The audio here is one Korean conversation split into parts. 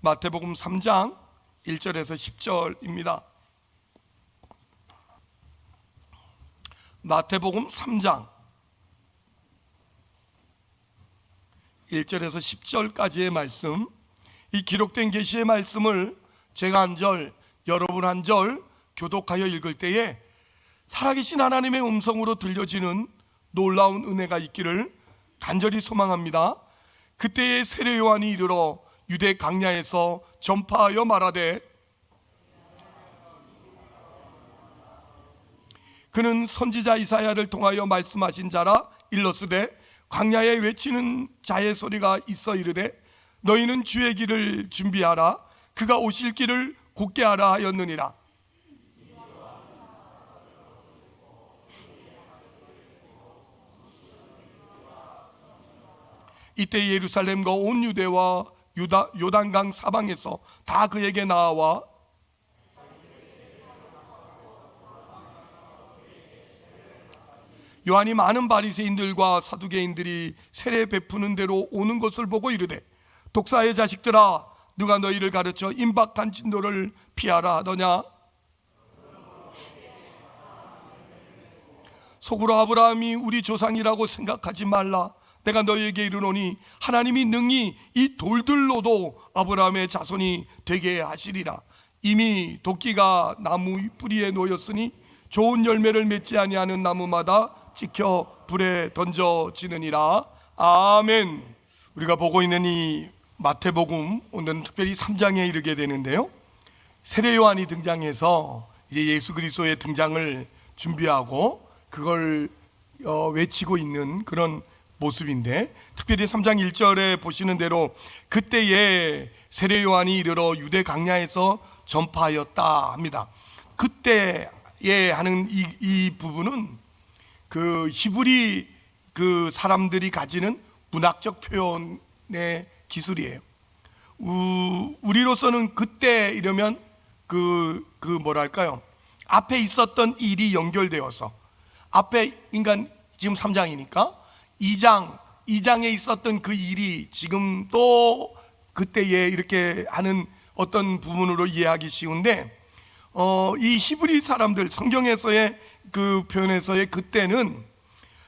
마태복음 3장 1절에서 10절입니다. 마태복음 3장 1절에서 10절까지의 말씀, 이 기록된 계시의 말씀을 제가 한 절, 여러분 한 절 교독하여 읽을 때에 살아계신 하나님의 음성으로 들려지는 놀라운 은혜가 있기를 간절히 소망합니다. 그때에 세례 요한이 이르러 유대 강야에서 전파하여 말하되, 그는 선지자 이사야를 통하여 말씀하신 자라. 일러스되 광야에 외치는 자의 소리가 있어 이르되, 너희는 주의 길을 준비하라, 그가 오실 길을 곧게 하라 하였느니라. 이때 예루살렘과 온 유대와 요단강 사방에서 다 그에게 나와 요한이 많은 바리새인들과 사두개인들이 세례 베푸는 대로 오는 것을 보고 이르되, 독사의 자식들아, 누가 너희를 가르쳐 임박한 진도를 피하라 하더냐? 속으로 아브라함이 우리 조상이라고 생각하지 말라. 내가 너희에게 이르노니 하나님이 능히 이 돌들로도 아브라함의 자손이 되게 하시리라. 이미 도끼가 나무 뿌리에 놓였으니 좋은 열매를 맺지 아니하는 나무마다 찍혀 불에 던져지느니라. 아멘. 우리가 보고 있는 이 마태복음, 오늘은 특별히 3장에 이르게 되는데요, 세례 요한이 등장해서 이제 예수 그리스도의 등장을 준비하고 그걸 외치고 있는 그런 모습인데, 특별히 3장 1절에 보시는 대로 그때에 세례 요한이 이르러 유대 강야에서 전파하였다 합니다. 그때에 하는 이 부분은 그 히브리 그 사람들이 가지는 문학적 표현의 기술이에요. 우리로서는 그때 이러면 뭐랄까요, 앞에 있었던 일이 연결되어서, 앞에 그러니까 지금 3장이니까 2장에 있었던 그 일이 지금 또 그때에 이렇게 하는 어떤 부분으로 이해하기 쉬운데, 이 히브리 사람들 성경에서의 그 표현에서의 그때는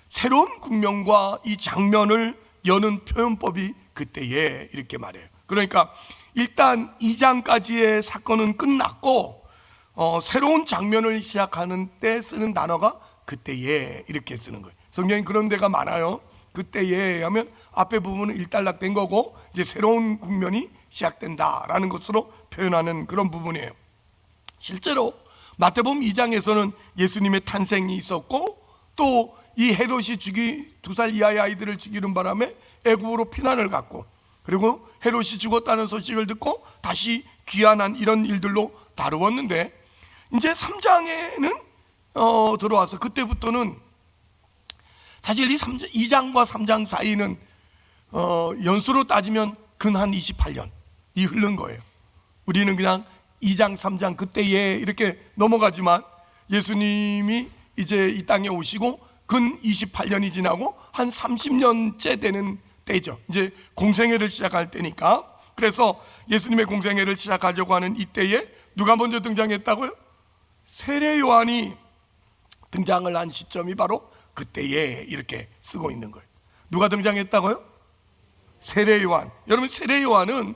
새로운 국면과 이 장면을 여는 표현법이 그때에 이렇게 말해요. 그러니까 일단 2장까지의 사건은 끝났고 새로운 장면을 시작하는 때 쓰는 단어가 그때에 이렇게 쓰는 거예요. 성경에 그런 데가 많아요. 그때에 하면 앞에 부분은 일단락된 거고 이제 새로운 국면이 시작된다라는 것으로 표현하는 그런 부분이에요. 실제로 마태복음 2장에서는 예수님의 탄생이 있었고, 또 이 헤롯이 2살 이하의 아이들을 죽이는 바람에 애굽으로 피난을 갔고, 그리고 헤롯이 죽었다는 소식을 듣고 다시 귀환한 이런 일들로 다루었는데, 이제 3장에는 들어와서 그때부터는 사실 이 2장과 3장 사이는 연수로 따지면 근 한 28년이 흐른 거예요. 우리는 그냥 2장 3장 그때에 이렇게 넘어가지만, 예수님이 이제 이 땅에 오시고 근 28년이 지나고 한 30년째 되는 때죠. 이제 공생애를 시작할 때니까. 그래서 예수님의 공생애를 시작하려고 하는 이때에 누가 먼저 등장했다고요? 세례 요한이 등장을 한 시점이 바로 그때에 이렇게 쓰고 있는 거예요. 누가 등장했다고요? 세례 요한. 여러분, 세례 요한은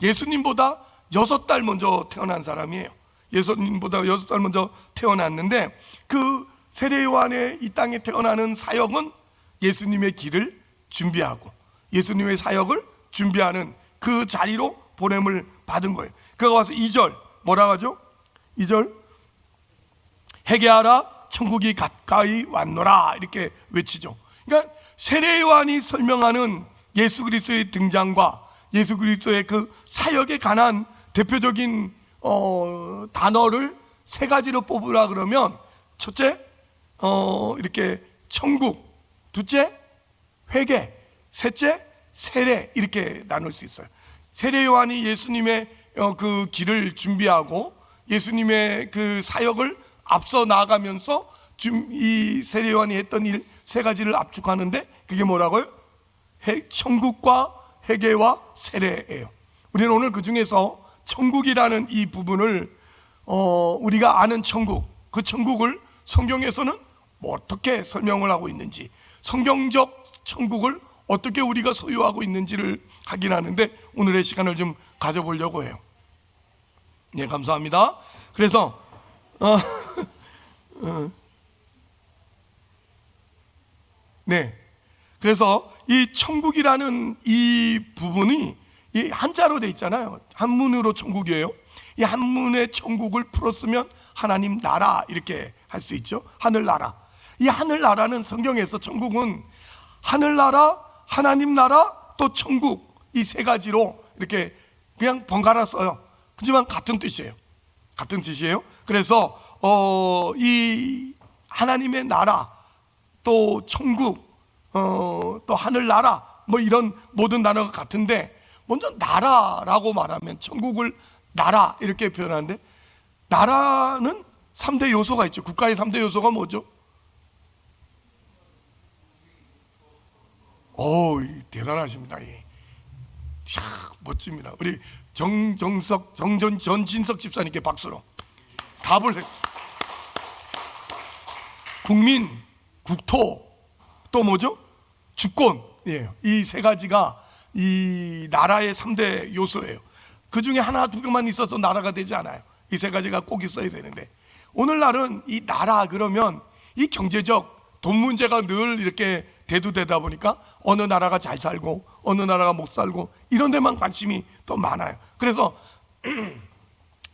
예수님보다 6달 먼저 태어난 사람이에요. 예수님보다 6달 먼저 태어났는데, 그 세례 요한의 이 땅에 태어나는 사역은 예수님의 길을 준비하고 예수님의 사역을 준비하는 그 자리로 보냄을 받은 거예요. 그가 와서 2절 뭐라고 하죠? 2절 회개하라, 천국이 가까이 왔노라, 이렇게 외치죠. 그러니까 세례 요한이 설명하는 예수 그리스도의 등장과 예수 그리스도의 그 사역에 관한 대표적인 단어를 3가지로 뽑으라 그러면, 첫째 이렇게 천국, 둘째 회개, 셋째 세례, 이렇게 나눌 수 있어요. 세례 요한이 예수님의 그 길을 준비하고 예수님의 그 사역을 앞서 나아가면서 지금 이 세례 요한이 했던 일 3가지를 압축하는데, 그게 뭐라고요? 천국과 회개와 세례예요. 우리는 오늘 그 중에서 천국이라는 이 부분을 우리가 아는 천국, 그 천국을 성경에서는 뭐 어떻게 설명을 하고 있는지, 성경적 천국을 어떻게 우리가 소유하고 있는지를 확인하는데 오늘의 시간을 좀 가져보려고 해요. 네, 감사합니다. 그래서 네, 그래서 이 천국이라는 이 부분이 이 한자로 돼 있잖아요. 한문으로 천국이에요. 이 한문의 천국을 풀었으면 하나님 나라 이렇게 할 수 있죠. 하늘나라. 이 하늘나라는 성경에서 천국은 하늘나라, 하나님 나라, 또 천국 이 세 가지로 이렇게 그냥 번갈아 써요. 하지만 같은 뜻이에요. 같은 뜻이에요. 그래서 이 하나님의 나라, 또 천국, 또 하늘나라 뭐 이런 모든 단어가 같은데, 먼저 나라라고 말하면 천국을 나라 이렇게 표현하는데, 나라는 3대 요소가 있죠. 국가의 3대 요소가 뭐죠? 대단하십니다. 멋집니다. 우리 전진석 집사님께 박수로 답을 했어요. 국민, 국토, 또 뭐죠? 주권. 이 세 가지가 이 나라의 3대 요소예요. 그 중에 하나 두 개만 있어서 나라가 되지 않아요. 이 세 가지가 꼭 있어야 되는데, 오늘날은 이 나라 그러면 이 경제적 돈 문제가 늘 이렇게 대두되다 보니까 어느 나라가 잘 살고 어느 나라가 못 살고 이런 데만 관심이 더 많아요. 그래서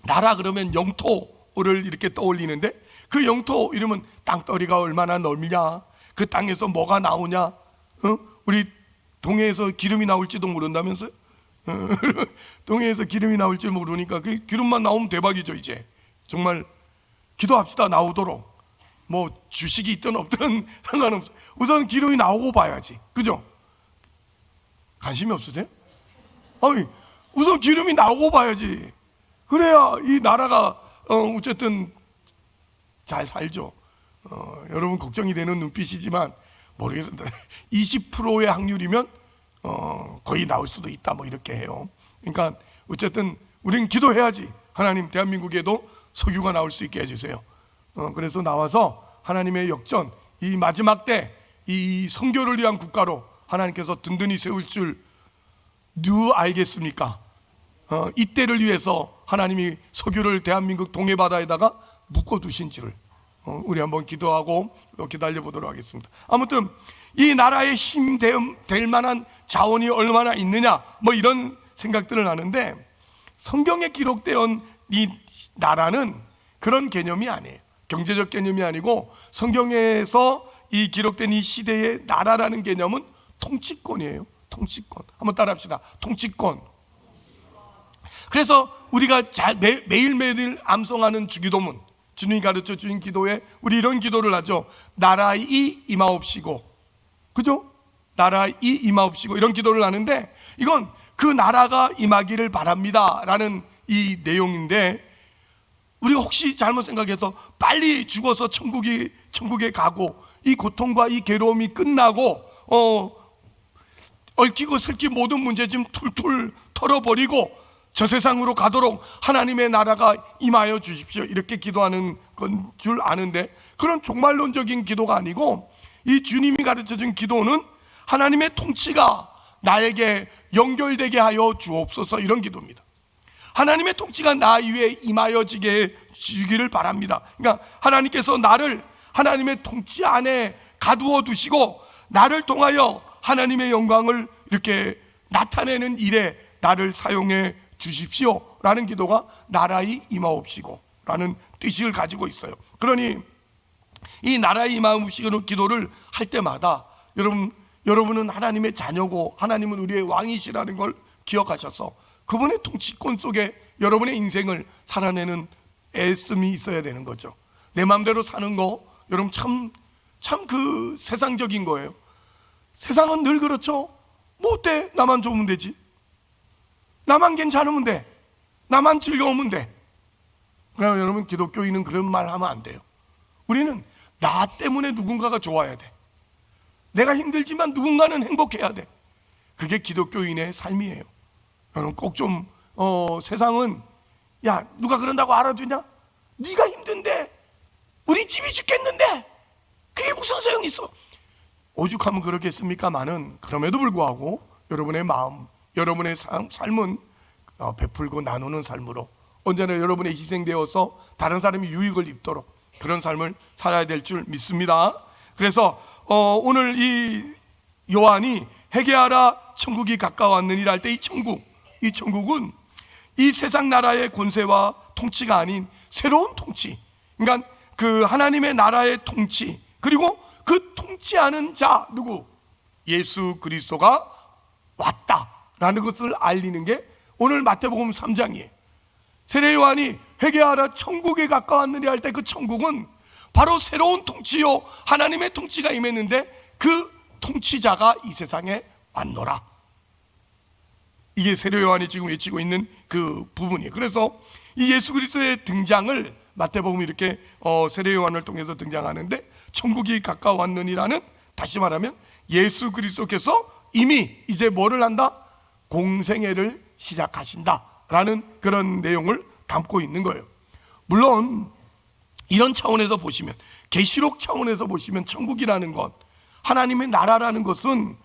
나라 그러면 영토를 이렇게 떠올리는데, 그 영토 이러면 땅덩어리가 얼마나 넓냐, 그 땅에서 뭐가 나오냐, 우리 동해에서 기름이 나올지도 모른다면서요? 동해에서 기름이 나올지 모르니까 그 기름만 나오면 대박이죠. 이제 정말 기도합시다. 나오도록. 뭐 주식이 있든 없든 상관없어요. 우선 기름이 나오고 봐야지. 그죠? 관심이 없으세요? 아니, 우선 기름이 나오고 봐야지. 그래야 이 나라가 어쨌든 잘 살죠. 여러분 걱정이 되는 눈빛이지만 모르겠습니다. 20%의 확률이면 거의 나올 수도 있다 뭐 이렇게 해요. 그러니까 어쨌든 우리는 기도해야지. 하나님 대한민국에도 석유가 나올 수 있게 해주세요. 그래서 나와서 하나님의 역전, 이 마지막 때 이 선교를 위한 국가로 하나님께서 든든히 세울 줄 누 알겠습니까? 이때를 위해서 하나님이 석유를 대한민국 동해바다에다가 묶어두신 줄을 우리 한번 기도하고 기다려 보도록 하겠습니다. 아무튼 이 나라의 힘 될 만한 자원이 얼마나 있느냐 뭐 이런 생각들을 하는데, 성경에 기록되어 이 나라는 그런 개념이 아니에요. 경제적 개념이 아니고 성경에서 이 기록된 이 시대의 나라라는 개념은 통치권이에요. 통치권. 한번 따라합시다. 통치권. 그래서 우리가 매일매일 암송하는 주기도문, 주님이 가르쳐 주신 기도에 우리 이런 기도를 하죠. 나라이 임하옵시고, 그죠? 나라이 임하옵시고 이런 기도를 하는데, 이건 그 나라가 임하기를 바랍니다 라는 이 내용인데, 우리가 혹시 잘못 생각해서 빨리 죽어서 천국에 가고 이 고통과 이 괴로움이 끝나고 얽히고 설킨 모든 문제 좀 툴툴 털어버리고 저 세상으로 가도록 하나님의 나라가 임하여 주십시오 이렇게 기도하는 건 줄 아는데, 그런 종말론적인 기도가 아니고 이 주님이 가르쳐준 기도는 하나님의 통치가 나에게 연결되게 하여 주옵소서 이런 기도입니다. 하나님의 통치가 나 위에 임하여 주기를 바랍니다. 그러니까 하나님께서 나를 하나님의 통치 안에 가두어 두시고 나를 통하여 하나님의 영광을 이렇게 나타내는 일에 나를 사용해 주십시오 라는 기도가 나라의 임하옵시고 라는 뜻을 가지고 있어요. 그러니 이 나라의 임하옵시고 기도를 할 때마다 여러분은 하나님의 자녀고 하나님은 우리의 왕이시라는 걸 기억하셔서 그분의 통치권 속에 여러분의 인생을 살아내는 애씀이 있어야 되는 거죠. 내 마음대로 사는 거 여러분 참 그 세상적인 거예요. 세상은 늘 그렇죠. 뭐 어때? 나만 좋으면 되지. 나만 괜찮으면 돼. 나만 즐거우면 돼. 그러나 여러분, 기독교인은 그런 말 하면 안 돼요. 우리는 나 때문에 누군가가 좋아야 돼. 내가 힘들지만 누군가는 행복해야 돼. 그게 기독교인의 삶이에요. 여러분 꼭 좀 세상은 야 누가 그런다고 알아주냐? 네가 힘든데 우리 집이 죽겠는데 그게 무슨 소용이 있어? 오죽하면 그렇겠습니까마는 그럼에도 불구하고 여러분의 마음, 여러분의 삶은 베풀고 나누는 삶으로 언제나 여러분의 희생되어서 다른 사람이 유익을 입도록 그런 삶을 살아야 될 줄 믿습니다. 그래서 오늘 이 요한이 회개하라 천국이 가까웠느니라 할 때 이 천국은 이 세상 나라의 권세와 통치가 아닌 새로운 통치, 그러니까 그 하나님의 나라의 통치, 그리고 그 통치하는 자 누구? 예수 그리스도가 왔다라는 것을 알리는 게 오늘 마태복음 3장이에요. 세례 요한이 회개하라 천국에 가까웠느니 할 때 그 천국은 바로 새로운 통치요 하나님의 통치가 임했는데 그 통치자가 이 세상에 왔노라. 이게 세례 요한이 지금 외치고 있는 그 부분이에요. 그래서 이 예수 그리스도의 등장을 마태복음이 이렇게 세례 요한을 통해서 등장하는데 천국이 가까웠느니라는, 다시 말하면 예수 그리스도께서 이미 이제 뭐를 한다? 공생애를 시작하신다라는 그런 내용을 담고 있는 거예요. 물론 이런 차원에서 보시면, 계시록 차원에서 보시면 천국이라는 것, 하나님의 나라라는 것은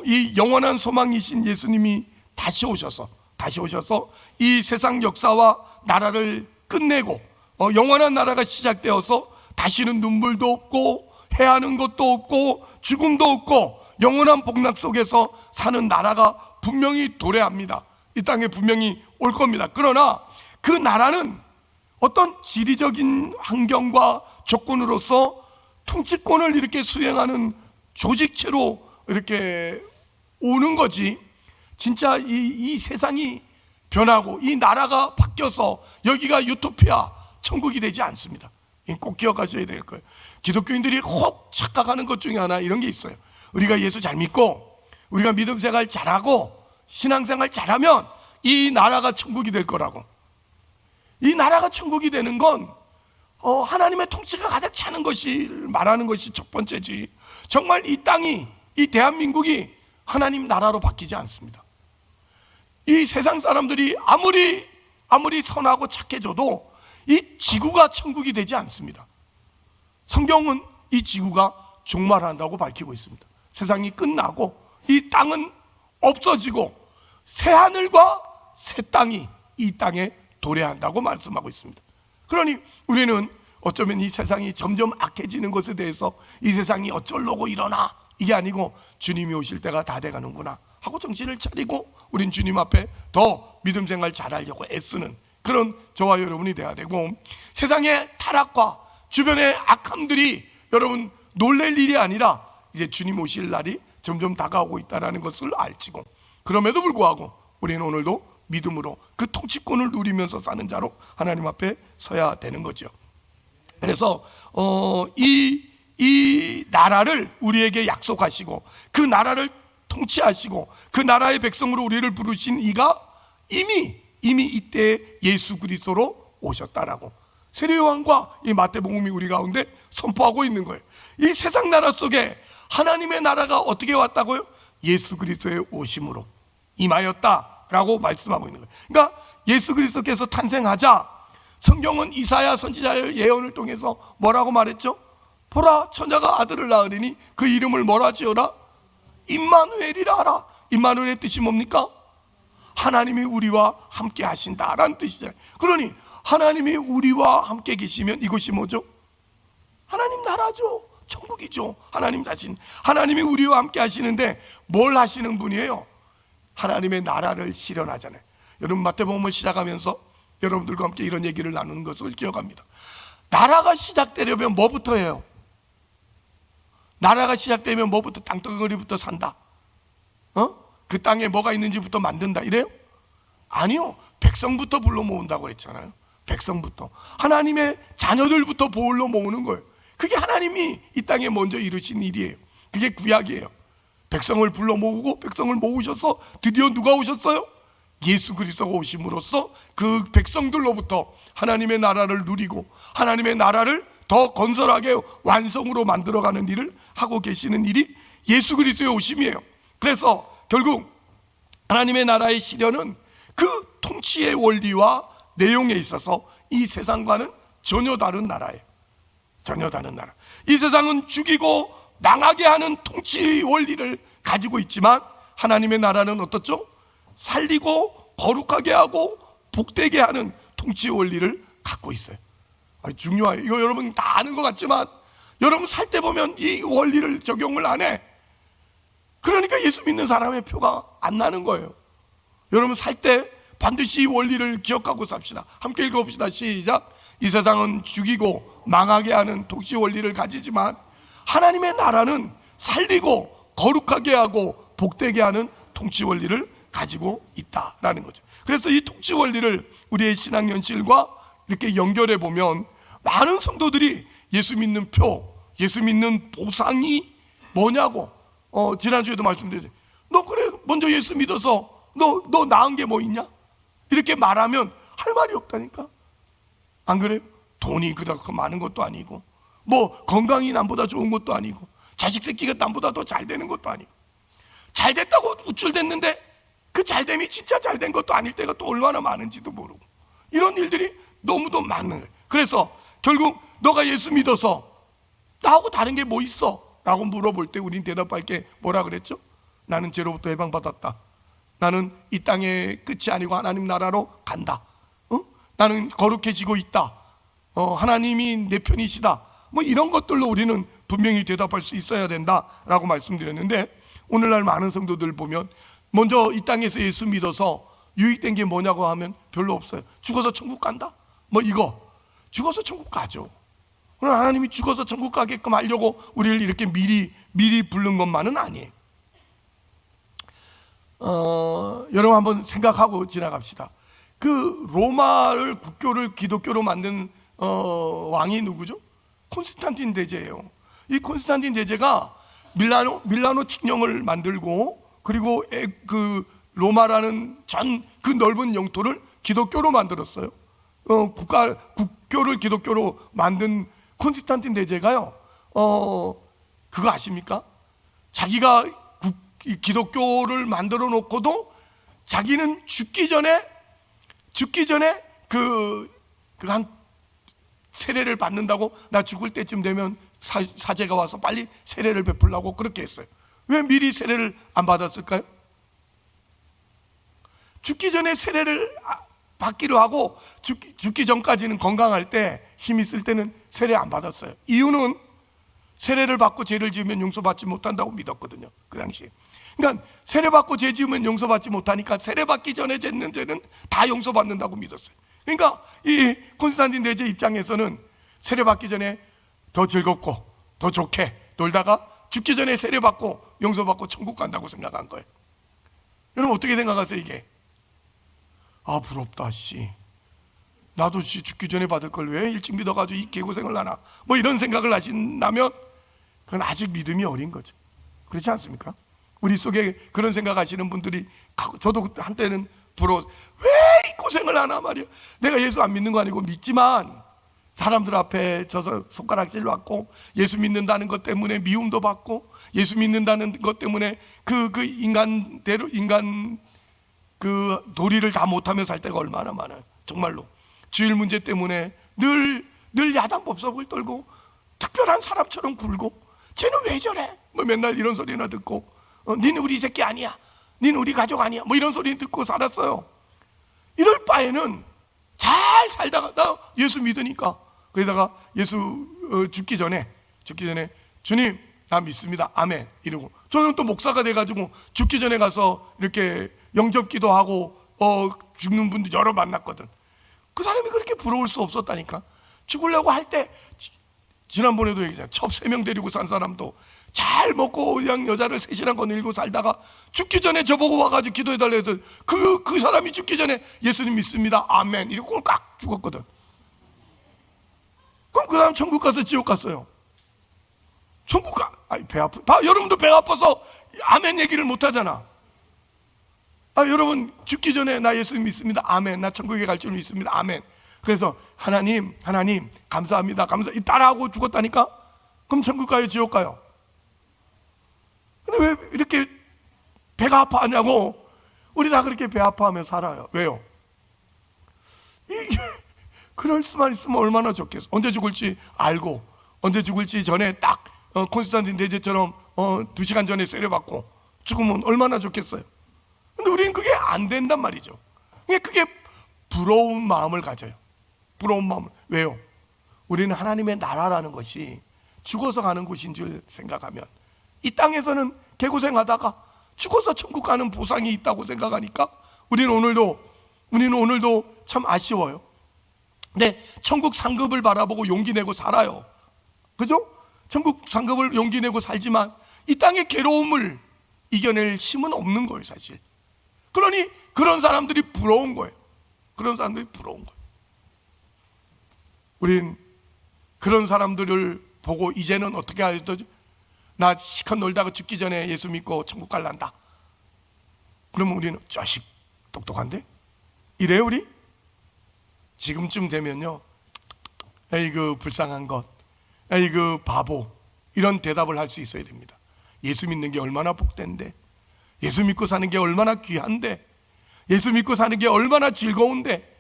이 영원한 소망이신 예수님이 다시 오셔서 이 세상 역사와 나라를 끝내고 영원한 나라가 시작되어서 다시는 눈물도 없고 해하는 것도 없고 죽음도 없고 영원한 복락 속에서 사는 나라가 분명히 도래합니다. 이 땅에 분명히 올 겁니다. 그러나 그 나라는 어떤 지리적인 환경과 조건으로서 통치권을 이렇게 수행하는 조직체로 이렇게 오는 거지, 진짜 이 세상이 변하고 이 나라가 바뀌어서 여기가 유토피아 천국이 되지 않습니다. 꼭 기억하셔야 될 거예요. 기독교인들이 혹 착각하는 것 중에 하나 이런 게 있어요. 우리가 예수 잘 믿고 우리가 믿음 생활 잘하고 신앙생활 잘하면 이 나라가 천국이 될 거라고. 이 나라가 천국이 되는 건 하나님의 통치가 가득 차는 것이 말하는 것이 첫 번째지, 정말 이 땅이, 이 대한민국이 하나님 나라로 바뀌지 않습니다. 이 세상 사람들이 아무리 선하고 착해져도 이 지구가 천국이 되지 않습니다. 성경은 이 지구가 종말한다고 밝히고 있습니다. 세상이 끝나고 이 땅은 없어지고 새 하늘과 새 땅이 이 땅에 도래한다고 말씀하고 있습니다. 그러니 우리는 어쩌면 이 세상이 점점 악해지는 것에 대해서 이 세상이 어쩌려고 이러나, 이게 아니고 주님이 오실 때가 다 돼가는구나 하고 정신을 차리고 우린 주님 앞에 더 믿음 생활 잘하려고 애쓰는 그런 저와 여러분이 돼야 되고, 세상의 타락과 주변의 악함들이 여러분 놀랄 일이 아니라 이제 주님 오실 날이 점점 다가오고 있다는 것을 알지고, 그럼에도 불구하고 우리는 오늘도 믿음으로 그 통치권을 누리면서 사는 자로 하나님 앞에 서야 되는 거죠. 그래서 이 나라를 우리에게 약속하시고 그 나라를 통치하시고 그 나라의 백성으로 우리를 부르신 이가 이미 이때 예수 그리스도로 오셨다라고 세례 요한과 이 마태복음이 우리 가운데 선포하고 있는 거예요. 이 세상 나라 속에 하나님의 나라가 어떻게 왔다고요? 예수 그리스도의 오심으로 임하였다라고 말씀하고 있는 거예요. 그러니까 예수 그리스도께서 탄생하자 성경은 이사야 선지자의 예언을 통해서 뭐라고 말했죠? 보라, 처녀가 아들을 낳으리니 그 이름을 뭐라 지어라? 임마누엘이라 하라. 임마누엘의 뜻이 뭡니까? 하나님이 우리와 함께 하신다라는 뜻이잖아요. 그러니 하나님이 우리와 함께 계시면 이것이 뭐죠? 하나님 나라죠. 천국이죠. 하나님이 우리와 함께 하시는데 뭘 하시는 분이에요? 하나님의 나라를 실현하잖아요. 여러분 마태복음을 시작하면서 여러분들과 함께 이런 얘기를 나누는 것을 기억합니다. 나라가 시작되려면 뭐부터 해요? 나라가 시작되면 뭐부터? 땅덩어리부터 산다. 그 땅에 뭐가 있는지부터 만든다 이래요? 아니요. 백성부터 불러 모은다고 했잖아요. 백성부터, 하나님의 자녀들부터 보울러 모으는 거예요. 그게 하나님이 이 땅에 먼저 이루신 일이에요. 그게 구약이에요. 백성을 불러 모으고 백성을 모으셔서 드디어 누가 오셨어요? 예수 그리스도가 오심으로써 그 백성들로부터 하나님의 나라를 누리고 하나님의 나라를 더 건설하게 완성으로 만들어가는 일을 하고 계시는 일이 예수 그리스도의 오심이에요. 그래서 결국 하나님의 나라의 실현은 그 통치의 원리와 내용에 있어서 이 세상과는 전혀 다른 나라예요. 전혀 다른 나라. 이 세상은 죽이고 망하게 하는 통치 원리를 가지고 있지만 하나님의 나라는 어떻죠? 살리고 거룩하게 하고 복되게 하는 통치 원리를 갖고 있어요. 중요해요. 이거 여러분 다 아는 것 같지만 여러분 살 때 보면 이 원리를 적용을 안 해. 그러니까 예수 믿는 사람의 표가 안 나는 거예요. 여러분 살 때 반드시 이 원리를 기억하고 삽시다. 함께 읽어봅시다. 시작. 이 세상은 죽이고 망하게 하는 통치 원리를 가지지만 하나님의 나라는 살리고 거룩하게 하고 복되게 하는 통치 원리를 가지고 있다라는 거죠. 그래서 이 통치 원리를 우리의 신앙 현실과 이렇게 연결해 보면 많은 성도들이 예수 믿는 표, 예수 믿는 보상이 뭐냐고 지난주에도 말씀드렸죠. 너 그래 먼저 예수 믿어서 너 나은 게 뭐 있냐? 이렇게 말하면 할 말이 없다니까. 안 그래요? 돈이 그렇게 많은 것도 아니고 뭐 건강이 남보다 좋은 것도 아니고 자식 새끼가 남보다 더 잘 되는 것도 아니고 잘 됐다고 우쭐댔는데 그 잘됨이 진짜 잘 된 것도 아닐 때가 또 얼마나 많은지도 모르고 이런 일들이 너무도 많은 거예요. 그래서 결국 너가 예수 믿어서 나하고 다른 게 뭐 있어? 라고 물어볼 때 우린 대답할 게 뭐라 그랬죠? 나는 죄로부터 해방받았다. 나는 이 땅의 끝이 아니고 하나님 나라로 간다. 나는 거룩해지고 있다. 하나님이 내 편이시다. 뭐 이런 것들로 우리는 분명히 대답할 수 있어야 된다라고 말씀드렸는데 오늘날 많은 성도들 보면 먼저 이 땅에서 예수 믿어서 유익된 게 뭐냐고 하면 별로 없어요. 죽어서 천국 간다? 뭐 이거 죽어서 천국 가죠. 그러나 하나님이 죽어서 천국 가게끔 하려고 우리를 이렇게 미리 부른 것만은 아니에요. 여러분 한번 생각하고 지나갑시다. 그 로마를 국교를 기독교로 만든 왕이 누구죠? 콘스탄틴 대제예요. 이 콘스탄틴 대제가 밀라노 칙령을 만들고 그리고 그 로마라는 전 그 넓은 영토를 기독교로 만들었어요. 국교를 기독교로 만든 콘스탄틴 대제가요. 그거 아십니까? 자기가 기독교를 만들어 놓고도 자기는 죽기 전에 한 세례를 받는다고 나 죽을 때쯤 되면 사제가 와서 빨리 세례를 베풀라고 그렇게 했어요. 왜 미리 세례를 안 받았을까요? 죽기 전에 세례를 받기로 하고 죽기 전까지는 건강할 때 힘 있을 때는 세례 안 받았어요. 이유는 세례를 받고 죄를 지으면 용서받지 못한다고 믿었거든요. 그 당시에. 그러니까 세례 받고 죄 지으면 용서받지 못하니까 세례 받기 전에 짓는 죄는 다 용서받는다고 믿었어요. 그러니까 이 콘스탄틴 대제 입장에서는 세례 받기 전에 더 즐겁고 더 좋게 놀다가 죽기 전에 세례 받고 용서받고 천국 간다고 생각한 거예요. 여러분 어떻게 생각하세요 이게? 아 부럽다 씨. 나도 죽기 전에 받을 걸 왜 일찍 믿어가지고 이 개고생을 하나 뭐 이런 생각을 하신다면 그건 아직 믿음이 어린 거죠. 그렇지 않습니까? 우리 속에 그런 생각하시는 분들이 저도 한때는 부러워. 왜 이 고생을 하나 말이야. 내가 예수 안 믿는 거 아니고 믿지만 사람들 앞에 져서 손가락질 받고 예수 믿는다는 것 때문에 미움도 받고 예수 믿는다는 것 때문에 그 인간대로 인간 그 도리를 다 못하며 살 때가 얼마나 많아요. 정말로 주일 문제 때문에 늘 야당법석을 떨고 특별한 사람처럼 굴고 쟤는 왜 저래? 뭐 맨날 이런 소리나 듣고 니는 우리 새끼 아니야. 니는 우리 가족 아니야. 뭐 이런 소리 듣고 살았어요. 이럴 바에는 잘 살다가 나 예수 믿으니까 그러다가 예수 죽기 전에 주님 나 믿습니다. 아멘 이러고 저는 또 목사가 돼가지고 죽기 전에 가서 이렇게 영접기도 하고 죽는 분들 여러 만났거든. 그 사람이 그렇게 부러울 수 없었다니까. 죽으려고 할 때 지난번에도 얘기했잖아. 첩 3명 데리고 산 사람도 잘 먹고 그냥 여자를 셋이랑 거닐고 살다가 죽기 전에 저보고 와가지고 기도해달라 해서 그 사람이 죽기 전에 예수님 믿습니다 아멘 이렇게 꼴깍 죽었거든. 그럼 그 사람 천국 가서 지옥 갔어요. 천국 배 아파. 여러분도 배 아파서 아멘 얘기를 못 하잖아. 여러분 죽기 전에 나 예수님 믿습니다 아멘 나 천국에 갈 줄 믿습니다 아멘. 그래서 하나님 감사합니다 이 따라하고 죽었다니까. 그럼 천국 가요 지옥 가요? 근데 왜 이렇게 배가 아파하냐고. 우리 다 그렇게 배 아파하며 살아요. 왜요? 이게 그럴 수만 있으면 얼마나 좋겠어. 언제 죽을지 알고, 언제 죽을지 전에 딱 콘스탄틴 대제처럼 2시간 전에 세례받고 죽으면 얼마나 좋겠어요. 근데 우리는 그게 안 된단 말이죠. 그게 부러운 마음을 가져요. 부러운 마음을. 왜요? 우리는 하나님의 나라라는 것이 죽어서 가는 곳인 줄 생각하면, 이 땅에서는 개고생하다가 죽어서 천국 가는 보상이 있다고 생각하니까 우리는 오늘도 참 아쉬워요. 근데 천국 상급을 바라보고 용기 내고 살아요. 그죠? 천국 상급을 용기 내고 살지만 이 땅의 괴로움을 이겨낼 힘은 없는 거예요, 사실. 그러니 그런 사람들이 부러운 거예요. 그런 사람들이 부러운 거예요. 우린 그런 사람들을 보고 이제는 어떻게 하죠? 나 시컷 놀다가 죽기 전에 예수 믿고 천국 갈란다. 그러면 우리는 자식 똑똑한데? 이래요 우리? 지금쯤 되면요, 에이그 불쌍한 것, 에이그 바보, 이런 대답을 할 수 있어야 됩니다. 예수 믿는 게 얼마나 복된데, 예수 믿고 사는 게 얼마나 귀한데, 예수 믿고 사는 게 얼마나 즐거운데,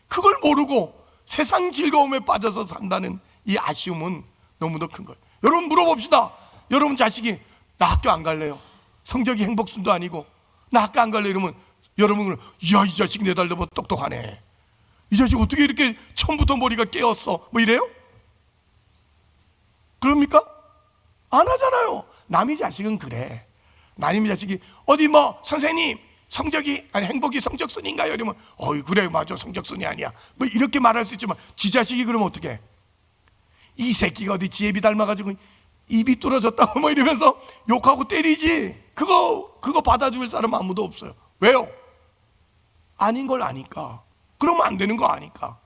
그걸 모르고 세상 즐거움에 빠져서 산다는 이 아쉬움은 너무도 큰 거예요. 여러분 물어봅시다. 여러분 자식이 나 학교 안 갈래요, 성적이 행복순도 아니고 나 학교 안 갈래, 이러면 여러분은 이야, 이 자식 내달려면 똑똑하네, 이 자식 어떻게 이렇게 처음부터 머리가 깨었어, 뭐 이래요? 그럽니까? 안 하잖아요. 남의 자식은 그래. 남의 자식이 어디 뭐 선생님 성적이 아니 행복이 성적순인가요? 이러면 어이 그래 맞아 성적순이 아니야, 뭐 이렇게 말할 수 있지만 지 자식이 그러면 어떡해? 이 새끼가 어디 지혜비 닮아가지고 입이 뚫어졌다고 뭐 이러면서 욕하고 때리지, 그거 받아줄 사람 아무도 없어요. 왜요? 아닌 걸 아니까. 그러면 안 되는 거 아니까.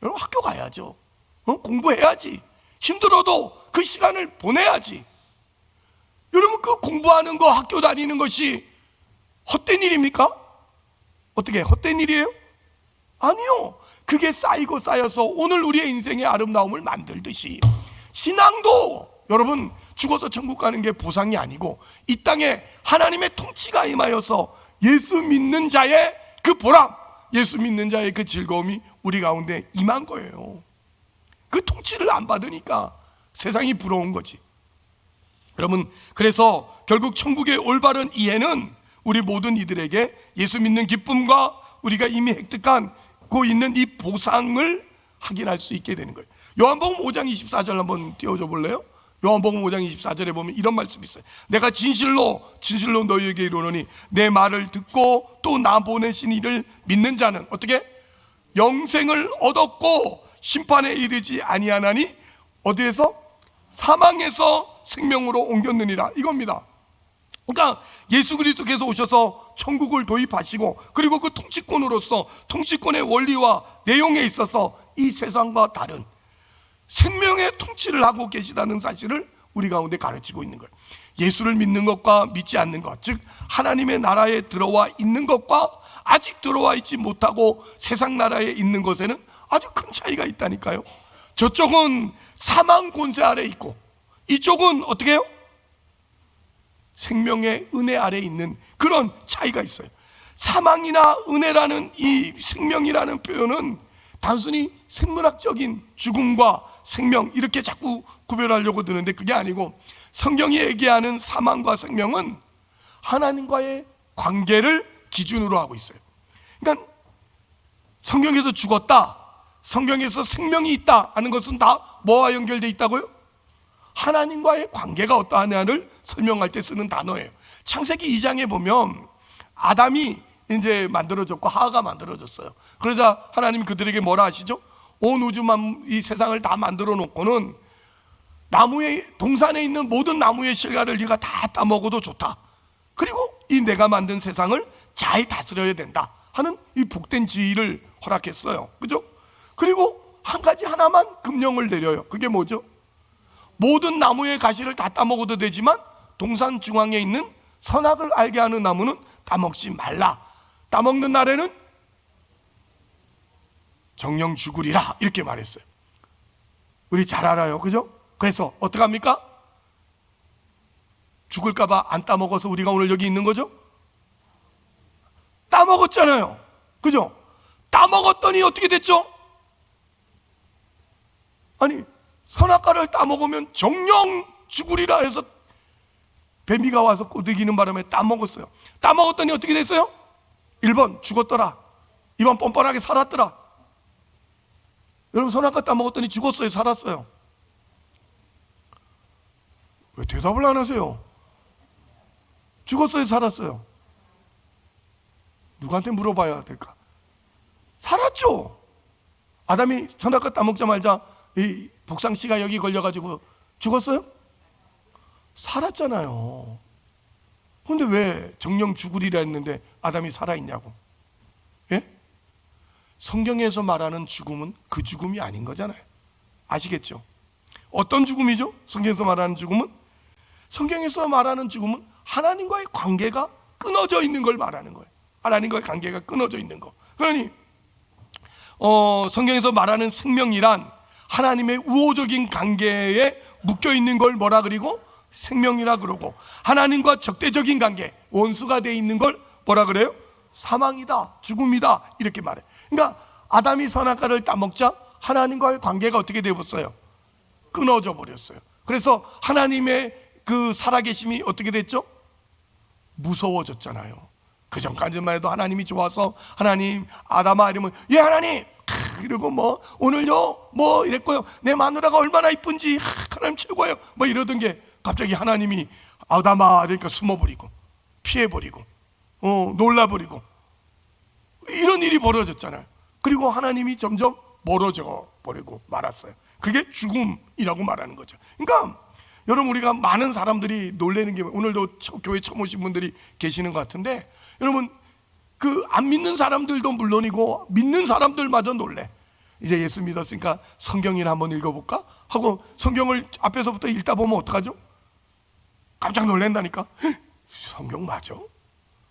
여러분 학교 가야죠. 공부해야지. 힘들어도 그 시간을 보내야지. 여러분 그 공부하는 거, 학교 다니는 것이 헛된 일입니까? 어떻게 헛된 일이에요? 아니요. 그게 쌓이고 쌓여서 오늘 우리의 인생의 아름다움을 만들듯이 신앙도 여러분 죽어서 천국 가는 게 보상이 아니고 이 땅에 하나님의 통치가 임하여서 예수 믿는 자의 그 보람, 예수 믿는 자의 그 즐거움이 우리 가운데 임한 거예요. 그 통치를 안 받으니까 세상이 부러운 거지. 여러분 그래서 결국 천국의 올바른 이해는 우리 모든 이들에게 예수 믿는 기쁨과 우리가 이미 획득하고 있는 이 보상을 확인할 수 있게 되는 거예요. 요한복음 5장 24절 한번 띄워줘 볼래요? 요한복음 5장 24절에 보면 이런 말씀이 있어요. 내가 진실로 너희에게 이르노니 내 말을 듣고 또 나 보내신 이를 믿는 자는 어떻게? 영생을 얻었고 심판에 이르지 아니하나니 어디에서? 사망에서 생명으로 옮겼느니라, 이겁니다. 그러니까 예수 그리스도께서 오셔서 천국을 도입하시고 그리고 그 통치권으로서 통치권의 원리와 내용에 있어서 이 세상과 다른 생명의 통치를 하고 계시다는 사실을 우리 가운데 가르치고 있는 거예요. 예수를 믿는 것과 믿지 않는 것, 즉 하나님의 나라에 들어와 있는 것과 아직 들어와 있지 못하고 세상 나라에 있는 것에는 아주 큰 차이가 있다니까요. 저쪽은 사망 권세 아래 있고 이쪽은 어떻게 해요? 생명의 은혜 아래 있는 그런 차이가 있어요. 사망이나 은혜라는 이 생명이라는 표현은 단순히 생물학적인 죽음과 생명 이렇게 자꾸 구별하려고 드는데 그게 아니고 성경이 얘기하는 사망과 생명은 하나님과의 관계를 기준으로 하고 있어요. 그러니까 성경에서 죽었다, 성경에서 생명이 있다 하는 것은 다 뭐와 연결되어 있다고요? 하나님과의 관계가 어떠하냐를 설명할 때 쓰는 단어예요. 창세기 2장에 보면 아담이 이제 만들어졌고 하와가 만들어졌어요. 그러자 하나님이 그들에게 뭐라 하시죠? 온 우주만 이 세상을 다 만들어 놓고는 나무의 동산에 있는 모든 나무의 실과를 네가 다 따먹어도 좋다. 그리고 이 내가 만든 세상을 잘 다스려야 된다 하는 이 복된 지위를 허락했어요. 그죠? 그리고 한 가지 하나만 금령을 내려요. 그게 뭐죠? 모든 나무의 가시를 다 따먹어도 되지만 동산 중앙에 있는 선악을 알게 하는 나무는 따먹지 말라. 따먹는 날에는 정령 죽으리라, 이렇게 말했어요. 우리 잘 알아요, 그죠? 그래서 어떡합니까? 죽을까봐 안 따먹어서 우리가 오늘 여기 있는 거죠? 따먹었잖아요. 그죠? 따먹었더니 어떻게 됐죠? 아니, 선악과를 따먹으면 정령 죽으리라 해서 뱀이가 와서 꼬드기는 바람에 따먹었어요. 따먹었더니 어떻게 됐어요? 1번 죽었더라, 2번 뻔뻔하게 살았더라. 여러분, 선악과 따먹었더니 죽었어요, 살았어요? 왜 대답을 안 하세요? 죽었어요, 살았어요? 누구한테 물어봐야 될까? 살았죠. 아담이 선악과 따먹자마자 이 복상씨가 여기 걸려가지고 죽었어요? 살았잖아요. 근데 왜 정령 죽으리라 했는데 아담이 살아있냐고? 예? 성경에서 말하는 죽음은 그 죽음이 아닌 거잖아요. 아시겠죠? 어떤 죽음이죠? 성경에서 말하는 죽음은? 성경에서 말하는 죽음은 하나님과의 관계가 끊어져 있는 걸 말하는 거예요. 하나님과의 관계가 끊어져 있는 거. 그러니 성경에서 말하는 생명이란 하나님의 우호적인 관계에 묶여 있는 걸 뭐라 그리고? 생명이라 그러고, 하나님과 적대적인 관계, 원수가 돼 있는 걸 뭐라 그래요? 사망이다, 죽음이다, 이렇게 말해. 그러니까 아담이 선악과를 따먹자 하나님과의 관계가 어떻게 되었어요? 끊어져 버렸어요. 그래서 하나님의 그 살아계심이 어떻게 됐죠? 무서워졌잖아요. 그 전까지만 해도 하나님이 좋아서 하나님 아담아 이러면 예 하나님 이러고 뭐 오늘요 뭐 이랬고요, 내 마누라가 얼마나 이쁜지 하나님 최고예요 뭐 이러던 게 갑자기 하나님이 아담아 그러니까 숨어버리고 피해버리고 놀라버리고 이런 일이 벌어졌잖아요. 그리고 하나님이 점점 멀어져 버리고 말았어요. 그게 죽음이라고 말하는 거죠. 그러니까 여러분, 우리가 많은 사람들이 놀라는 게, 오늘도 교회 처음 오신 분들이 계시는 것 같은데, 여러분 그 안 믿는 사람들도 물론이고 믿는 사람들마저 놀래. 이제 예수 믿었으니까 성경이나 한번 읽어볼까 하고 성경을 앞에서부터 읽다 보면 어떡하죠? 깜짝 놀란다니까. 성경 맞아?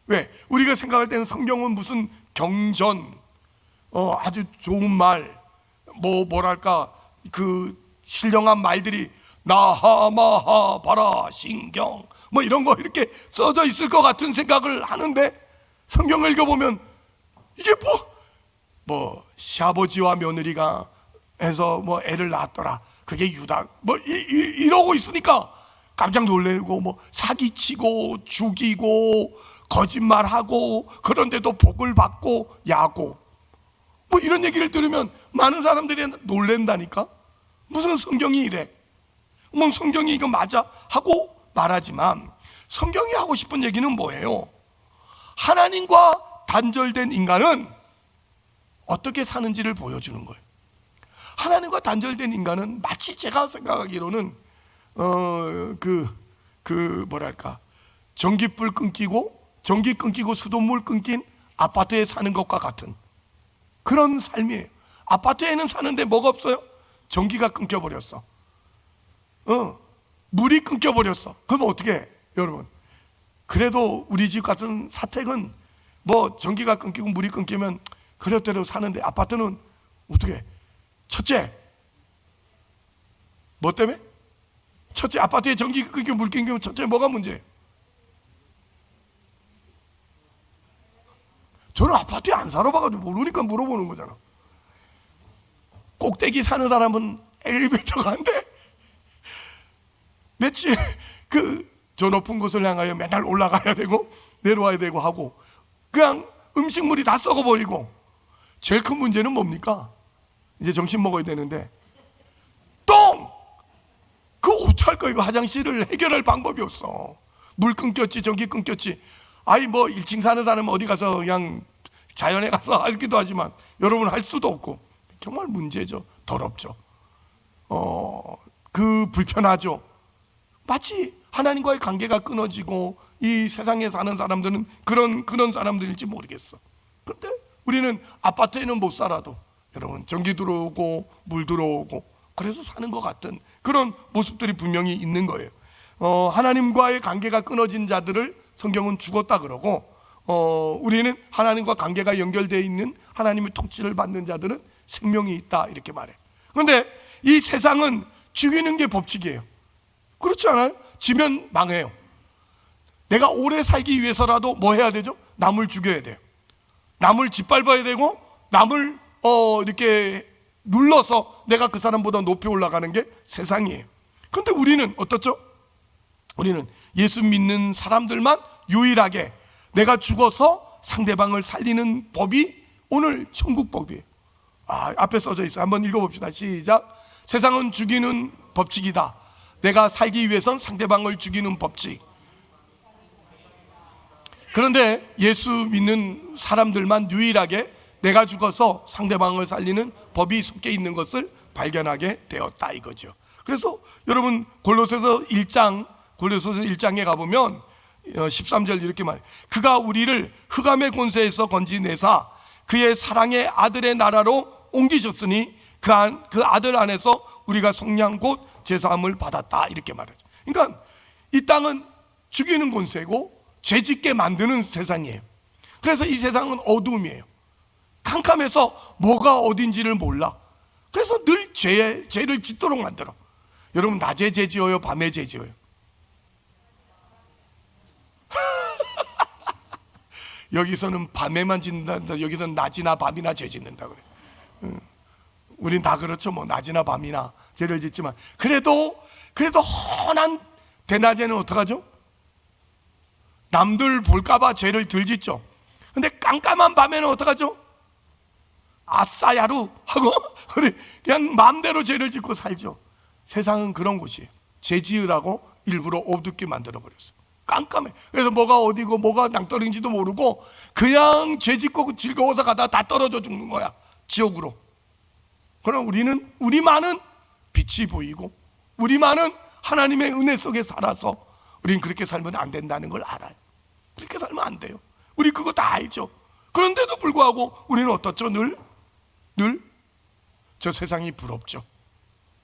왜? 우리가 생각할 때는 성경은 무슨 경전, 아주 좋은 말, 뭐랄까 그 신령한 말들이 나하마하 바라 신경 뭐 이런 거 이렇게 써져 있을 것 같은 생각을 하는데, 성경을 읽어보면 이게 뭐 시아버지와 며느리가 해서 뭐 애를 낳았더라, 그게 유다 뭐 이러고 있으니까 깜짝 놀래고, 뭐 사기치고 죽이고 거짓말하고 그런데도 복을 받고 야고 뭐 이런 얘기를 들으면 많은 사람들이 놀랜다니까. 무슨 성경이 이래? 뭐 성경이 이거 맞아? 하고 말하지만, 성경이 하고 싶은 얘기는 뭐예요? 하나님과 단절된 인간은 어떻게 사는지를 보여주는 거예요. 하나님과 단절된 인간은 마치 제가 생각하기로는 뭐랄까, 전기불 끊기고 전기 끊기고 수돗물 끊긴 아파트에 사는 것과 같은 그런 삶이에요. 아파트에는 사는데 뭐가 없어요? 전기가 끊겨버렸어. 물이 끊겨버렸어. 그럼 어떻게 해, 여러분? 그래도 우리 집 같은 사택은 뭐 전기가 끊기고 물이 끊기면 그래도 사는데, 아파트는 어떻게 해? 첫째, 뭐 때문에? 첫째, 아파트에 전기 끊기고 물 끊기면 첫째 뭐가 문제예요? 저는 아파트에 안 살아봐가지고 모르니까 물어보는 거잖아. 꼭대기 사는 사람은 엘리베이터가 안 돼. 며칠 저 높은 곳을 향하여 맨날 올라가야 되고 내려와야 되고 하고, 그냥 음식물이 다 썩어버리고. 제일 큰 문제는 뭡니까? 이제 점심 먹어야 되는데 똥! 그거 어떡할까? 이거 화장실을 해결할 방법이 없어. 물 끊겼지 전기 끊겼지. 아이 뭐 1층 사는 사람은 어디 가서 그냥 자연에 가서 하기도 하지만 여러분 할 수도 없고. 정말 문제죠. 더럽죠. 불편하죠. 마치 하나님과의 관계가 끊어지고 이 세상에 사는 사람들은 그런 사람들일지 모르겠어. 그런데 우리는 아파트에는 못 살아도 여러분 전기 들어오고 물 들어오고 그래서 사는 것 같은 그런 모습들이 분명히 있는 거예요. 하나님과의 관계가 끊어진 자들을 성경은 죽었다 그러고, 우리는 하나님과 관계가 연결되어 있는 하나님의 통치를 받는 자들은 생명이 있다 이렇게 말해. 그런데 이 세상은 죽이는 게 법칙이에요. 그렇지 않아요? 지면 망해요. 내가 오래 살기 위해서라도 뭐 해야 되죠? 남을 죽여야 돼요. 남을 짓밟아야 되고 남을 이렇게 눌러서 내가 그 사람보다 높이 올라가는 게 세상이에요. 그런데 우리는 어떻죠? 우리는 예수 믿는 사람들만 유일하게 내가 죽어서 상대방을 살리는 법이 오늘 천국법이에요. 앞에 써져 있어요. 한번 읽어봅시다. 시작. 세상은 죽이는 법칙이다. 내가 살기 위해선 상대방을 죽이는 법칙. 그런데 예수 믿는 사람들만 유일하게 내가 죽어서 상대방을 살리는 법이 섞여 있는 것을 발견하게 되었다 이거죠. 그래서 여러분 골로새서 1장에 가보면 13절 이렇게 말해요. 그가 우리를 흑암의 권세에서 건지내사 그의 사랑의 아들의 나라로 옮기셨으니 그 아들 안에서 우리가 속량 곧 제사함을 받았다 이렇게 말하죠. 그러니까 이 땅은 죽이는 권세고 죄짓게 만드는 세상이에요. 그래서 이 세상은 어두움이에요. 캄캄해서 뭐가 어딘지를 몰라. 그래서 늘 죄를 짓도록 만들어. 여러분 낮에 죄 지어요, 밤에 죄 지어요? 여기서는 밤에만 짓는다, 여기서는 낮이나 밤이나 죄 짓는다 그래. 우린 다 그렇죠. 뭐 낮이나 밤이나 죄를 짓지만 그래도 훤한 대낮에는 어떡하죠? 남들 볼까봐 죄를 덜 짓죠. 근데 깜깜한 밤에는 어떡하죠? 아싸야루 하고 우리 그냥 마음대로 죄를 짓고 살죠. 세상은 그런 곳이에요. 죄 지으라고 일부러 어둡게 만들어 버렸어요. 깜깜해. 그래서 뭐가 어디고 뭐가 낭떠러지도 모르고 그냥 죄 짓고 즐거워서 가다가 다 떨어져 죽는 거야, 지옥으로. 그럼 우리만은 빛이 보이고 우리만은 하나님의 은혜 속에 살아서 우리는 그렇게 살면 안 된다는 걸 알아요. 그렇게 살면 안 돼요. 우리 그거 다 알죠. 그런데도 불구하고 우리는 어떻죠? 늘 저 세상이 부럽죠.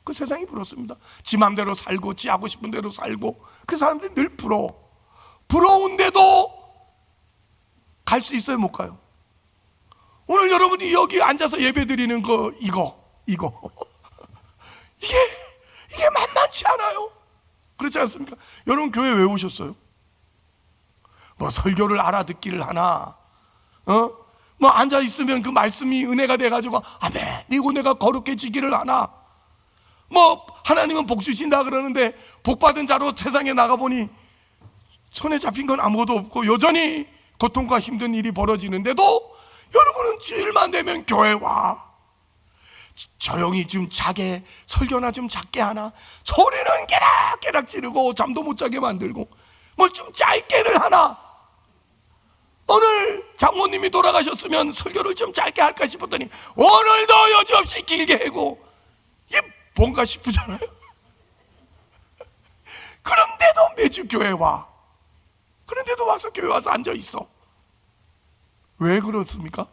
그 세상이 부럽습니다. 지 맘대로 살고 지 하고 싶은 대로 살고 그 사람들이 늘 부러운데도 갈 수 있어요, 못 가요? 오늘 여러분이 여기 앉아서 예배 드리는 거 이거 이게 만만치 않아요. 그렇지 않습니까? 여러분 교회 왜 오셨어요? 뭐 설교를 알아듣기를 하나, 뭐 앉아 있으면 그 말씀이 은혜가 돼가지고 아멘 이고 내가 거룩해지기를 하나, 뭐 하나님은 복 주신다 그러는데 복 받은 자로 세상에 나가보니 손에 잡힌 건 아무것도 없고 여전히 고통과 힘든 일이 벌어지는데도 여러분은 주일만 되면 교회 와. 조용히 좀 자게, 설교나 좀 작게 하나, 소리는 깨락깨락 지르고 잠도 못 자게 만들고 뭘 좀 짧게를 하나. 오늘 장모님이 돌아가셨으면 설교를 좀 짧게 할까 싶었더니 오늘도 여지없이 길게 하고, 이게 뭔가 싶으잖아요. 그런데도 매주 교회 와. 그런데도 와서 교회 와서 앉아 있어. 왜 그렇습니까?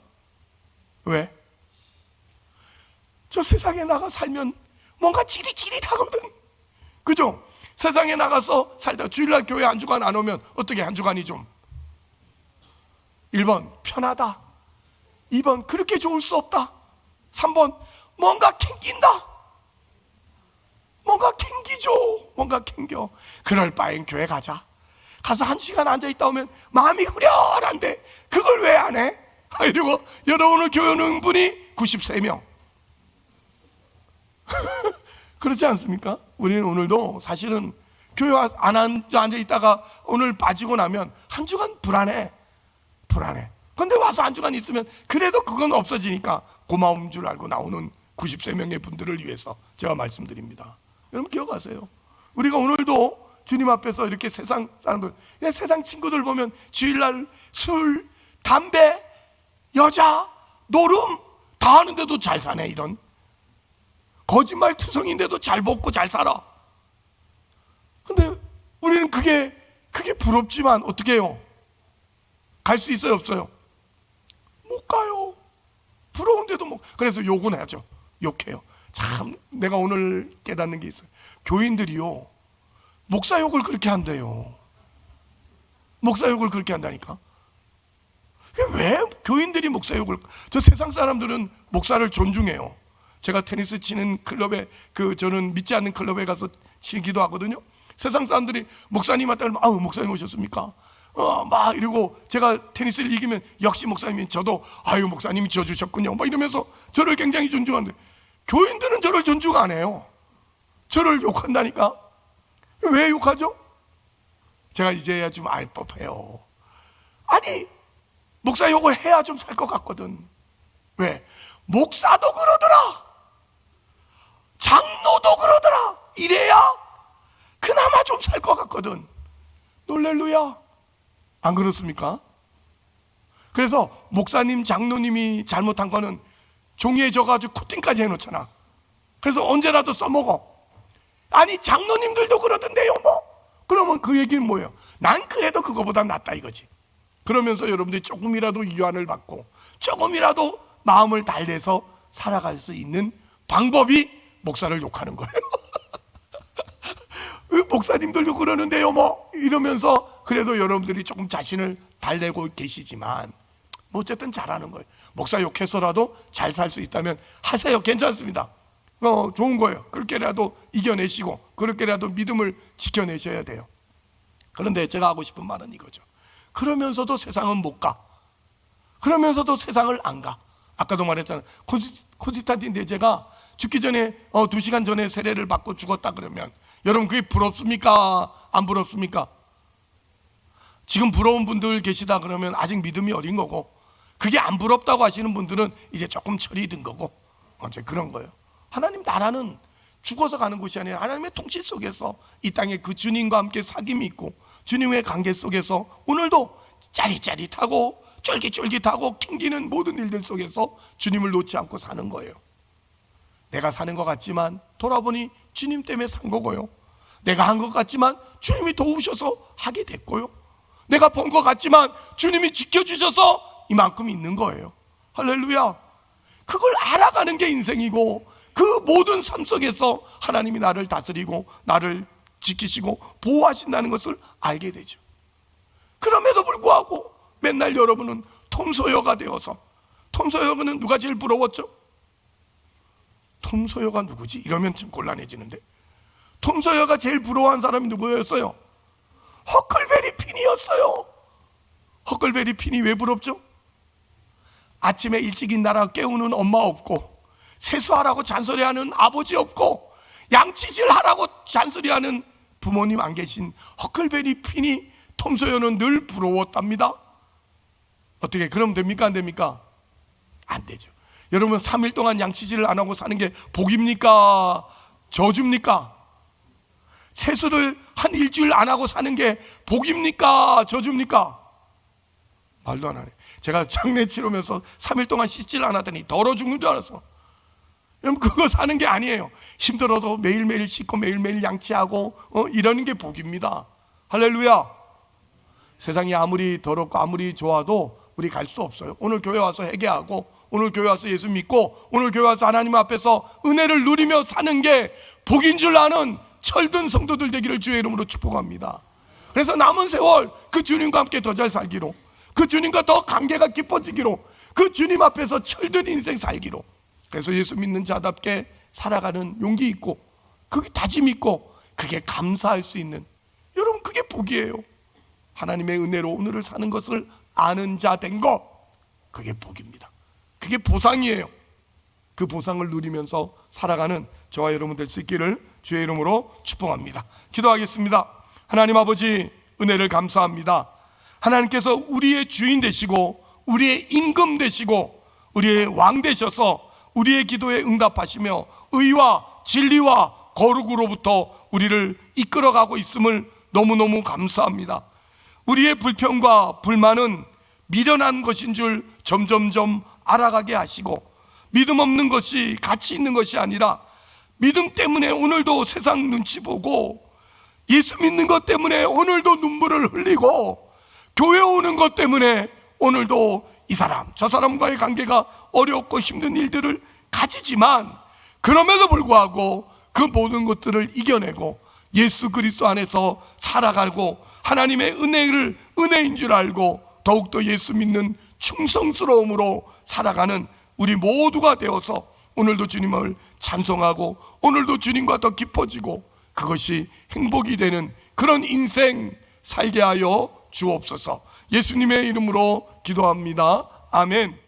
왜? 저 세상에 나가 살면 뭔가 찌릿찌릿하거든. 그죠? 세상에 나가서 살다 주일날 교회 한 주간 안 오면 어떻게 한 주간이 좀 1번 편하다, 2번 그렇게 좋을 수 없다, 3번 뭔가 캥긴다. 뭔가 캥기죠. 뭔가 캥겨. 그럴 바엔 교회 가자. 가서 1시간 앉아있다 오면 마음이 후련한데 그걸 왜 안 해? 그리고 여러분을 교회 오는 분이 93명. 그렇지 않습니까? 우리는 오늘도 사실은 교회 안 앉아있다가 오늘 빠지고 나면 한 주간 불안해. 근데 와서 한 주간 있으면 그래도 그건 없어지니까 고마운 줄 알고 나오는 93명의 분들을 위해서 제가 말씀드립니다. 여러분 기억하세요. 우리가 오늘도 주님 앞에서 이렇게 세상 사람들, 세상 친구들 보면 주일날 술, 담배, 여자, 노름 다 하는데도 잘 사네. 이런 거짓말 투성인데도 잘 먹고 잘 살아. 근데 우리는 그게 부럽지만 어떻게 해요? 갈 수 있어요, 없어요? 못 가요. 부러운데도 못. 그래서 욕은 하죠. 욕해요. 참 내가 오늘 깨닫는 게 있어요. 교인들이요, 목사 욕을 그렇게 한대요. 목사 욕을 그렇게 한다니까. 왜 교인들이 목사 욕을? 저 세상 사람들은 목사를 존중해요. 제가 테니스 치는 클럽에, 저는 믿지 않는 클럽에 가서 치기도 하거든요. 세상 사람들이 목사님 왔다 그러면 아우 목사님 오셨습니까? 막 이러고, 제가 테니스를 이기면 역시 목사님이, 저도 아유 목사님이 지어주셨군요 막 이러면서 저를 굉장히 존중하는데, 교인들은 저를 존중 안 해요. 저를 욕한다니까. 왜 욕하죠? 제가 이제야 좀 알 법해요. 아니, 목사 욕을 해야 좀 살 것 같거든. 왜? 목사도 그러더라, 장로도 그러더라, 이래야 그나마 좀 살 것 같거든. 놀렐루야. 안 그렇습니까? 그래서 목사님, 장로님이 잘못한 거는 종이에 적어가지고 코팅까지 해놓잖아. 그래서 언제라도 써먹어. 아니, 장로님들도 그러던데요 뭐. 그러면 그 얘기는 뭐예요? 난 그래도 그거보다 낫다 이거지. 그러면서 여러분들이 조금이라도 위안을 받고 조금이라도 마음을 달래서 살아갈 수 있는 방법이 목사를 욕하는 거예요. 목사님들도 그러는데요 뭐 이러면서, 그래도 여러분들이 조금 자신을 달래고 계시지만 뭐 어쨌든 잘하는 거예요. 목사 욕해서라도 잘 살 수 있다면 하세요. 괜찮습니다. 좋은 거예요. 그렇게라도 이겨내시고 그렇게라도 믿음을 지켜내셔야 돼요. 그런데 제가 하고 싶은 말은 이거죠. 그러면서도 세상은 못 가. 그러면서도 세상을 안 가. 아까도 말했잖아요. 콘스탄틴 대제가 죽기 전에 2시간 전에 세례를 받고 죽었다 그러면 여러분 그게 부럽습니까? 안 부럽습니까? 지금 부러운 분들 계시다 그러면 아직 믿음이 어린 거고, 그게 안 부럽다고 하시는 분들은 이제 조금 철이 든 거고, 이제 그런 거예요. 하나님 나라는 죽어서 가는 곳이 아니라 하나님의 통치 속에서 이 땅에 그 주님과 함께 사귐이 있고 주님의 관계 속에서 오늘도 짜릿짜릿하고 쫄깃쫄깃하고 캥기는 모든 일들 속에서 주님을 놓지 않고 사는 거예요. 내가 사는 것 같지만 돌아보니 주님 때문에 산 거고요. 내가 한 것 같지만 주님이 도우셔서 하게 됐고요. 내가 본 것 같지만 주님이 지켜주셔서 이만큼 있는 거예요. 할렐루야. 그걸 알아가는 게 인생이고, 그 모든 삶 속에서 하나님이 나를 다스리고 나를 지키시고 보호하신다는 것을 알게 되죠. 그럼에도 불구하고 맨날 여러분은 톰 소여가 되어서, 톰 소여는 누가 제일 부러웠죠? 톰 소여가 누구지? 이러면 좀 곤란해지는데, 톰 소여가 제일 부러워한 사람이 누구였어요? 허클베리 핀이었어요. 허클베리 핀이 왜 부럽죠? 아침에 일찍 일어나라 깨우는 엄마 없고, 세수하라고 잔소리하는 아버지 없고, 양치질 하라고 잔소리하는 부모님 안 계신 허클베리 핀이 톰 소여는 늘 부러웠답니다. 어떻게 그러면 됩니까? 안 됩니까? 안 되죠. 여러분 3일 동안 양치질을 안 하고 사는 게 복입니까? 저주입니까? 세수를 한 일주일 안 하고 사는 게 복입니까? 저주입니까? 말도 안 하네. 제가 장례 치르면서 3일 동안 씻질 않았더니 더러 죽는 줄 알았어. 여러분 그거 사는 게 아니에요. 힘들어도 매일매일 씻고 매일매일 양치하고 이러는 게 복입니다. 할렐루야. 세상이 아무리 더럽고 아무리 좋아도 우리 갈 수 없어요. 오늘 교회 와서 회개하고 오늘 교회 와서 예수 믿고 오늘 교회 와서 하나님 앞에서 은혜를 누리며 사는 게 복인 줄 아는 철든 성도들 되기를 주의 이름으로 축복합니다. 그래서 남은 세월 그 주님과 함께 더 잘 살기로, 그 주님과 더 관계가 깊어지기로, 그 주님 앞에서 철든 인생 살기로, 그래서 예수 믿는 자답게 살아가는 용기 있고 그게 다짐 있고 그게 감사할 수 있는, 여러분 그게 복이에요. 하나님의 은혜로 오늘을 사는 것을 아는 자 된 것, 그게 복입니다. 그게 보상이에요. 그 보상을 누리면서 살아가는 저와 여러분 될 수 있기를 주의 이름으로 축복합니다. 기도하겠습니다. 하나님 아버지, 은혜를 감사합니다. 하나님께서 우리의 주인 되시고 우리의 임금 되시고 우리의 왕 되셔서 우리의 기도에 응답하시며 의와 진리와 거룩으로부터 우리를 이끌어가고 있음을 너무너무 감사합니다. 우리의 불평과 불만은 미련한 것인 줄 점점점 알아가게 하시고, 믿음 없는 것이 가치 있는 것이 아니라 믿음 때문에 오늘도 세상 눈치 보고, 예수 믿는 것 때문에 오늘도 눈물을 흘리고, 교회 오는 것 때문에 오늘도 이 사람 저 사람과의 관계가 어렵고 힘든 일들을 가지지만, 그럼에도 불구하고 그 모든 것들을 이겨내고 예수 그리스도 안에서 살아가고 하나님의 은혜를 은혜인 줄 알고 더욱더 예수 믿는 충성스러움으로 살아가는 우리 모두가 되어서 오늘도 주님을 찬송하고 오늘도 주님과 더 깊어지고 그것이 행복이 되는 그런 인생 살게 하여 주옵소서. 예수님의 이름으로 기도합니다. 아멘.